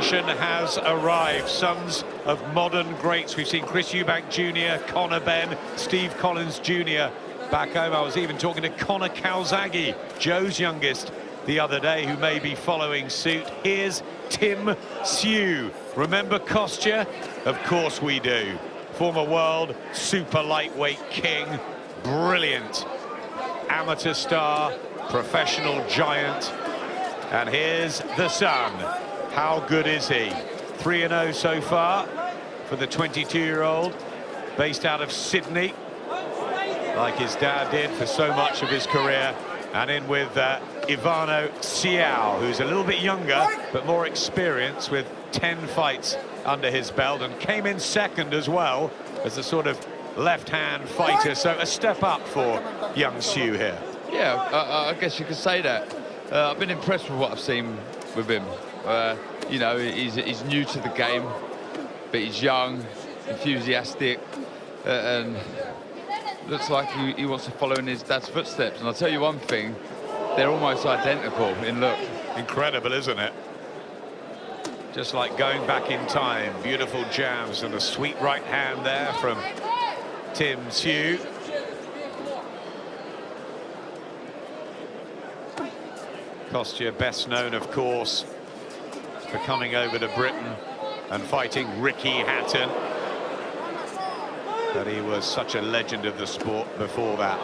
generation has arrived. Sons of modern greats. We've seen Chris Eubank Jr., Conor Benn, Steve Collins Jr. back home. I was even talking to Connor Calzaghe, Joe's youngest, the other day, who may be following suit. Here's Tim Цзю. Remember Kostya? Of course we do. Former world super lightweight king. Brilliant amateur star, professional giant. And here's the son. How good is he? 3-0 so far for the 22-year-old, based out of Sydney, like his dad did for so much of his career. And in with Ivana Siau, who's a little bit younger, but more experienced, with 10 fights under his belt, and came in second as well as a sort of left-hand fighter. So a step up for young Czu here. Yeah, I guess you could say that. I've been impressed with what I've seen with him. You know, he's new to the game, but he's young, enthusiastic, and looks like he wants to follow in his dad's footsteps. And I'll tell you one thing, they're almost identical in look. Incredible, isn't it? Just like going back in time. Beautiful jabs and a sweet right hand there from Tim Czu. Kostya, best known, of course, for coming over to Britain and fighting Ricky Hatton. But he was such a legend of the sport before that,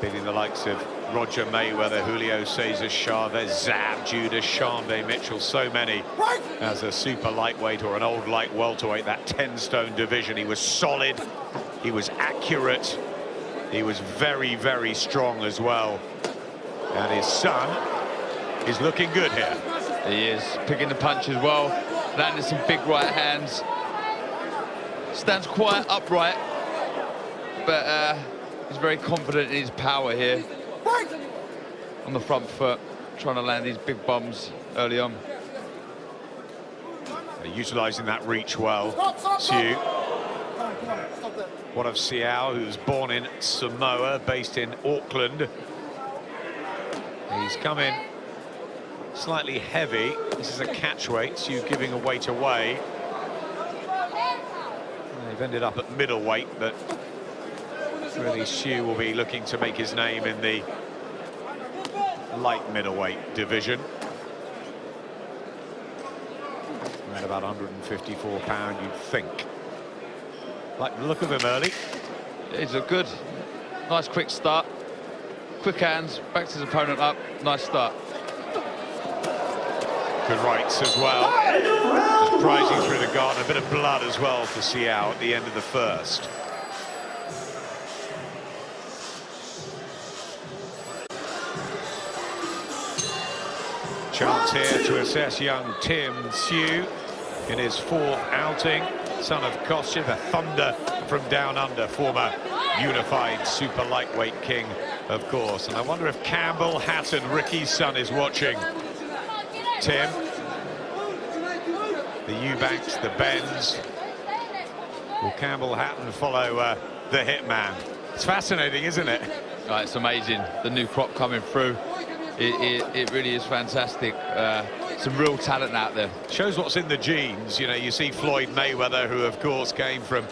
beating the likes of Roger Mayweather, Julio Cesar Chavez, Zab, Judas, Sharmday Mitchell, so many as a super lightweight or an old light welterweight, that 10-stone division. He was solid, he was accurate, he was very, very strong as well. And his son is looking good here. He is, picking the punch as well, landing some big right hands. Stands quite upright, but he's very confident in his power here. On the front foot, trying to land these big bombs early on. Utilising that reach well. Czu. One of Siau, who's born in Samoa, based in Auckland. He's come in slightly heavy. This is a catch weight, Czu giving a weight away. They've ended up at middleweight, but really Czu will be looking to make his name in the light middleweight division. Around about 154 pound, you'd think. Like the look of him early. He's a good, nice quick start. Quick hands, backs his opponent up, nice start. Good rights as well. Just prizing through the guard, a bit of blood as well for Siau at the end of the first. Chance here to assess young Tim Czu in his fourth outing. Son of Kostya, the Thunder from down under, former unified super lightweight king, of course. And I wonder if Campbell Hatton, Ricky's son, is watching. Tim, the Eubanks, the Benns. Will Campbell Hatton follow the hitman? It's fascinating, isn't it? Oh, it's amazing, the new crop coming through. It really is fantastic. Some real talent out there. Shows what's in the genes. You know, you see Floyd Mayweather, who of course came from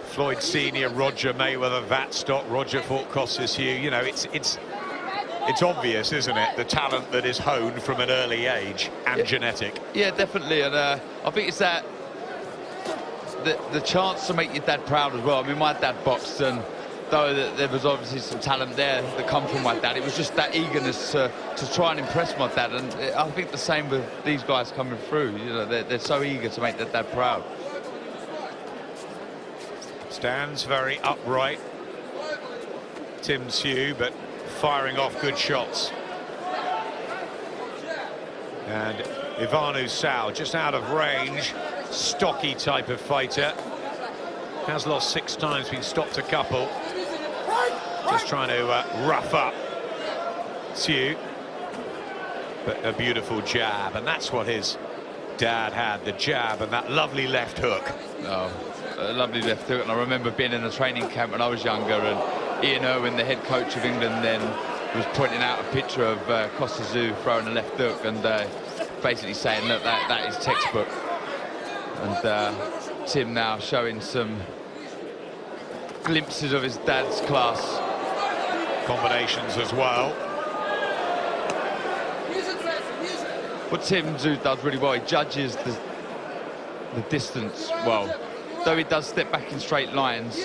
Floyd Senior, Roger Mayweather, that stock. Roger fought Costas Czu. You know, it's obvious, isn't it? The talent that is honed from an early age and genetic. Yeah, definitely. And I think it's that the chance to make your dad proud as well. I mean, my dad boxed, and though there was obviously some talent there that come from my dad, it was just that eagerness to try and impress my dad. And I think the same with these guys coming through. You know, they're so eager to make their dad proud. Stands very upright, Tim Czu, but firing off good shots. And Ivana Siau just out of range, stocky type of fighter. Has lost 6 times, been stopped a couple. Just trying to rough up Czu. But a beautiful jab, and that's what his dad had, the jab and that lovely left hook. Oh, a lovely left hook. And I remember being in a training camp when I was younger, and Ian Irwin, the head coach of England then, was pointing out a picture of Tszyu throwing a left hook, and basically saying, look, that is textbook. And Tim now showing some glimpses of his dad's class. Combinations as well. What Tim Czu does really well, he judges the distance well. Though he does step back in straight lines,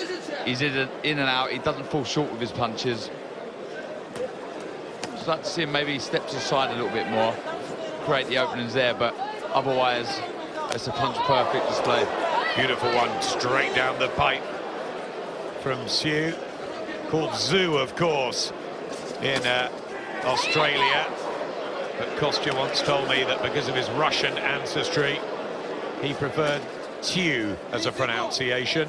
he's in and out, he doesn't fall short with his punches. I'd like to see him maybe steps aside a little bit more, create the openings there, but otherwise it's a punch-perfect display. Beautiful one, straight down the pipe from Tszyu, called Czu, of course, in Australia. But Kostya once told me that because of his Russian ancestry, he preferred Tszyu as a pronunciation.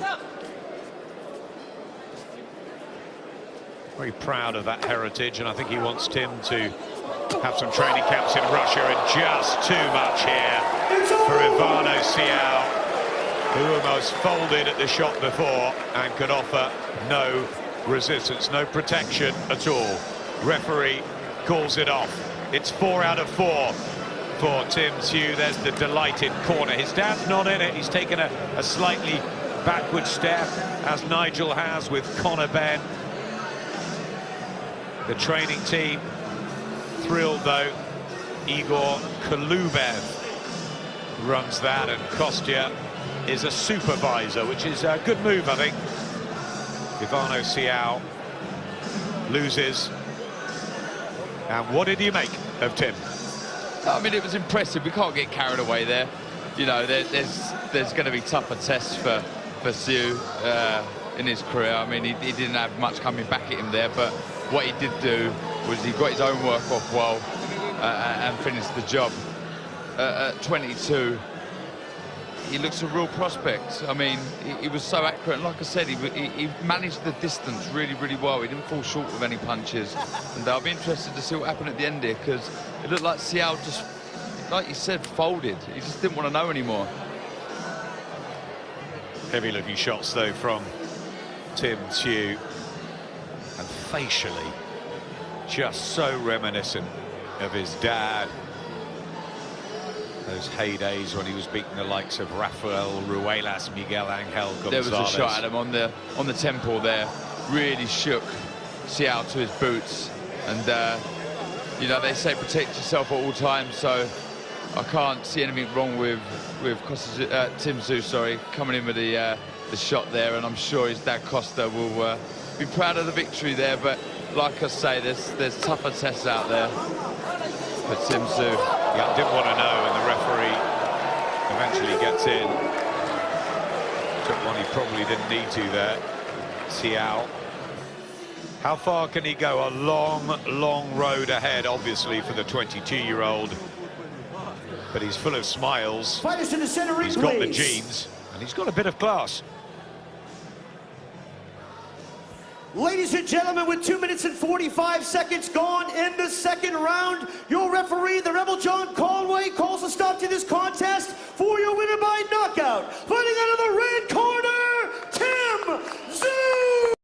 Very proud of that heritage, and I think he wants Tim to have some training camps in Russia, and just too much here for Ivana Siau, who almost folded at the shot before and could offer no resistance, no protection at all. Referee calls it off. It's 4 out of 4 for Tim Czu. There's the delighted corner. His dad's not in it. He's taken a slightly backward step, as Nigel has with Conor Benn. The training team thrilled, though. Igor Kolubev runs that, and Kostya is a supervisor, which is a good move, I think. Ivana Siau loses. And what did you make of Tim? I mean, it was impressive. We can't get carried away there. You know, there's going to be tougher tests for Czu in his career. I mean, he didn't have much coming back at him there, but what he did do was he got his own work off well and finished the job. At 22, he looks a real prospect. I mean, he was so accurate, and like I said, he managed the distance really, really well. He didn't fall short with any punches, and I'll be interested to see what happened at the end here, because it looked like Siau just, like you said, folded. He just didn't want to know anymore. Heavy-looking shots, though, from Tim Czu, and facially just so reminiscent of his dad. Those heydays when he was beating the likes of Rafael Ruelas, Miguel Angel Gonzalez. There was a shot at him on the temple there, really shook Siau to his boots. And you know, they say protect yourself at all times, so I can't see anything wrong with Tim Czu, sorry, coming in with the shot there, and I'm sure his dad Costa will be proud of the victory there. But like I say, there's tougher tests out there for Tim Czu. Yeah, didn't want to know, and the referee eventually gets in. Took one he probably didn't need to there. Siau. How far can he go? A long, long road ahead, obviously, for the 22-year-old. But he's full of smiles. Fighters to the center ring, he's got the please. genes, and he's got a bit of class. Ladies and gentlemen, with 2 minutes and 45 seconds gone in the second round, your referee, the Rebel John Conway, calls a stop to this contest